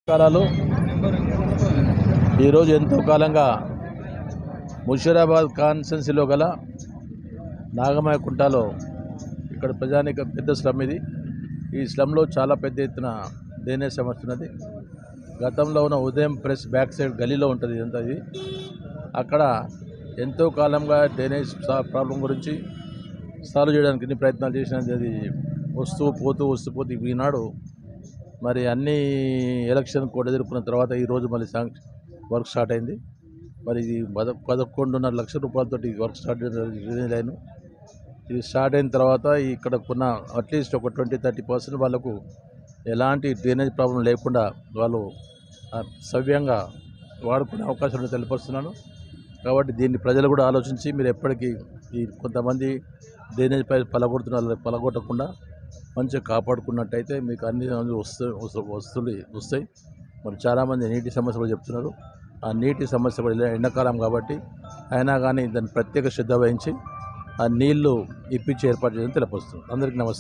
కాలాలు ఈరోజు ఎంతో కాలంగా ముషీరాబాద్ కాన్స్టెన్సీలో గల నాగమయ్య కుంటలో ఇక్కడ ప్రజానిక పెద్ద స్లమ్ ఇది. ఈ స్లమ్లో చాలా పెద్ద ఎత్తున డ్రైనేజ్ సమస్య ఉన్నది. గతంలో ఉన్న ఉదయం ప్రెస్ బ్యాక్ సైడ్ గలీలో ఉంటుంది ఇదంతా. ఇది అక్కడ ఎంతో కాలంగా డ్రైనేజ్ ప్రాబ్లం గురించి సాల్వ్ చేయడానికి ఎన్ని ప్రయత్నాలు చేసినది అది వస్తూ పోతూ ఈనాడు మరి అన్ని ఎలక్షన్ కూడా ఎదుర్కొన్న తర్వాత ఈరోజు మళ్ళీ వర్క్ స్టార్ట్ అయింది. మరి ఇది 11.5 లక్షల రూపాయలతోటి వర్క్ స్టార్ట్ డ్రైనేజ్ లైన్. ఇది స్టార్ట్ అయిన తర్వాత ఇక్కడ కొన్న అట్లీస్ట్ ఒక 20-30% వాళ్ళకు ఎలాంటి డ్రైనేజ్ ప్రాబ్లం లేకుండా వాళ్ళు సవ్యంగా వాడుకునే అవకాశం తెలియపరుస్తున్నాను. కాబట్టి దీన్ని ప్రజలు కూడా ఆలోచించి మీరు ఎప్పటికీ ఈ కొంతమంది డ్రైనేజ్ పై పలగొట్టకుండా మంచిగా కాపాడుకున్నట్టయితే మీకు అన్ని వస్తువులు వస్తాయి. మరి చాలామంది నీటి సమస్య కూడా చెప్తున్నారు. ఆ నీటి సమస్య కూడా ఎండాకాలం కాబట్టి అయినా కానీ దాన్ని ప్రత్యేక శ్రద్ధ వహించి ఆ నీళ్లు ఇప్పించి ఏర్పాటు చేయడం తెలియపరుస్తుంది. అందరికీ నమస్కారం.